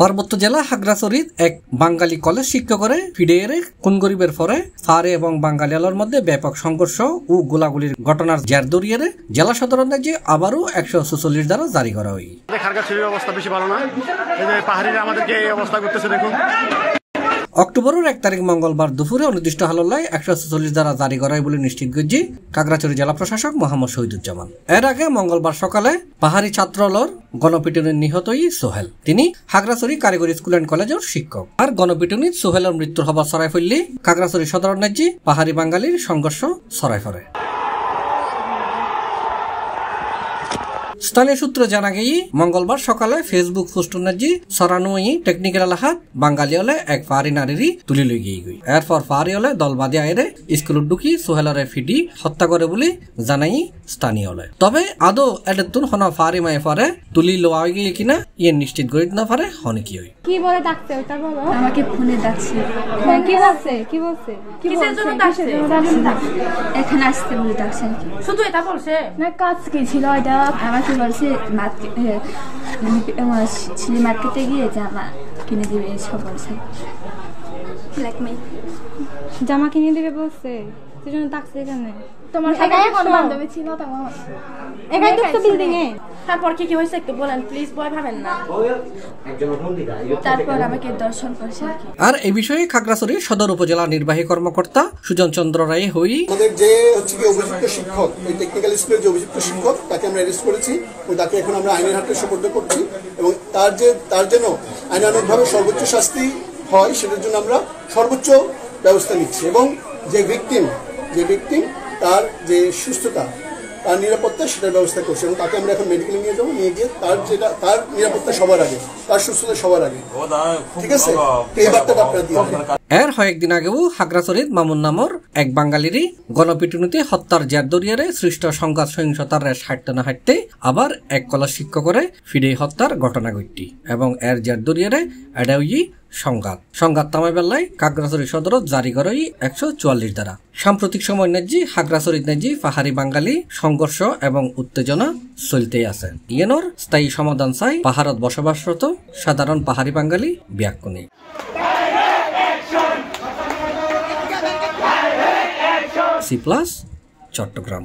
পার্বত্য জেলা খাগড়াছড়ির এক বাঙালি কলেজ শিক্ষকের ফিডের খুন গরিবের পরে ফারে এবং বাঙালি আলোর মধ্যে ব্যাপক সংঘর্ষ ও গোলাগুলির ঘটনার জের ধরিয়ে জেলা সদর যে আবারও 146 ধারা জারি করা হয়। খাগড়াছড়ির অবস্থা বেশি ভালো না, এই যে পাহাড়িরা আমাদেরকে এই অবস্থা করতেছে দেখুন। অক্টোবরের 1 তারিখ মঙ্গলবার দুপুরে অনির্দিষ্ট হালনায় 146 ধারা জারি করা হয় বলে নিশ্চিত করছে খাগড়াছড়ি জেলা প্রশাসক মোহাম্মদ শহীদুজ্জামান। এর আগে মঙ্গলবার সকালে পাহাড়ি ছাত্রলর গণপিটুনির নিহত সোহেল, তিনি খাগড়াছড়ি কারিগরি স্কুল অ্যান্ড কলেজের শিক্ষক। আর গণপিটুনিত সোহেলের মৃত্যুর খবর ছড়াই ফেললে খাগড়াছড়ি সদর ন্যায্যে পাহাড়ি বাঙালির সংঘর্ষ ছড়াই পড়ে। স্থানীয় সূত্রে জানা গিয়ে মঙ্গলবার সকালে ফেসবুক পোস্ট অনুযায়ী সরানো টেকনিক্যাল এলাকাত বাঙালি হলে এক ফারি নারীরই তুলি লই গিয়ে গই। এরপর ফারি হলে দল বাদে আইরে স্কুলত ঢুকি সোহেলরে ফিডি হত্যা করে বলে জানাই স্থানীয় হলে। তবে আদৌ এডেতুন হন ফারি মায়ে ফারে তুলি লোয়া গিয়ে কিনা ইয়ে নিশ্চিত করে না পারে হনে কি হয়। কি বলে ডাকতে ওটা বলো। আমাকে ফোনে ডাকছে। কি বলছে কি বলছে কিসের জন্য ডাকছে? এখানে আসতে বলে ডাকছে। শুধু এটা বলছে না কাজ কি ছিল এটা? আমাকে বলছে ছেলে মার্কেটে গিয়ে জামা কিনে দিবে সব বলছে। জামা কিনে দিবে বলছে, সেজন্য ডাকছে এখানে। তোমার একাই কোন বান্ধবী ছিল? তোমার একাই তো বিল্ডিং এ। তারপর কি হয়েছে একটু বলেন প্লিজ, ভয় পাবেন না। তারপর আমাকে দর্শন করছে। আর এই বিষয়ে খাগড়াছড়ি সদর উপজেলা নির্বাহী কর্মকর্তা সুজন চন্দ্র রায় হই আমাদের যে হচ্ছে কি অভিযুক্ত শিক্ষক, ওই টেকনিক্যাল স্কুলের যে অভিযুক্ত শিক্ষক, তাকে আমরা অ্যারেস্ট করেছি ও তাকে এখন আমরা আইনের হাতে সোপর্দ করছি এবং তার যেন আইনানুগভাবে সর্বোচ্চ শাস্তি হয় সেটার জন্য আমরা সর্বোচ্চ ব্যবস্থা নিচ্ছি এবং যে ভিকটিম তার যে সুস্থতা, তার নিরাপত্তা সেটার ব্যবস্থা করছে এবং তাকে আমরা এখন মেডিকেলে নিয়ে যাবো, নিয়ে গিয়ে তার নিরাপত্তা সবার আগে, তার সুস্থতা সবার আগে। ঠিক আছে, এই বার্তাটা আপনারা দিয়ে এর কয়েকদিন আগেও খাগড়াছড়ির মামুন নামর এক বাঙালিরই গণপিটুনিতে হত্যার জের দরিয়ারে সৃষ্ট সংঘাত সহিংসতার রেশ হাঁটতে না হাঁটতে আবার এক কলেজ শিক্ষকরে ফিরে হত্যার ঘটনা ঘটটি এবং এর জের দরিয়ারে এডাউই সংঘাত থামাই বেলায় খাগড়াছড়ি সদরত জারি করে 144 ধারা। সাম্প্রতিক সময় ন্যায্যে খাগড়াছড়ির ন্যায্যে পাহাড়ি বাঙালি সংঘর্ষ এবং উত্তেজনা চলতেই আছে। ইয়েনর স্থায়ী সমাধান চাই পাহাড়ত বসবাসরত সাধারণ পাহাড়ি বাঙালি ব্যাকুনি। C+ চট্টগ্রাম।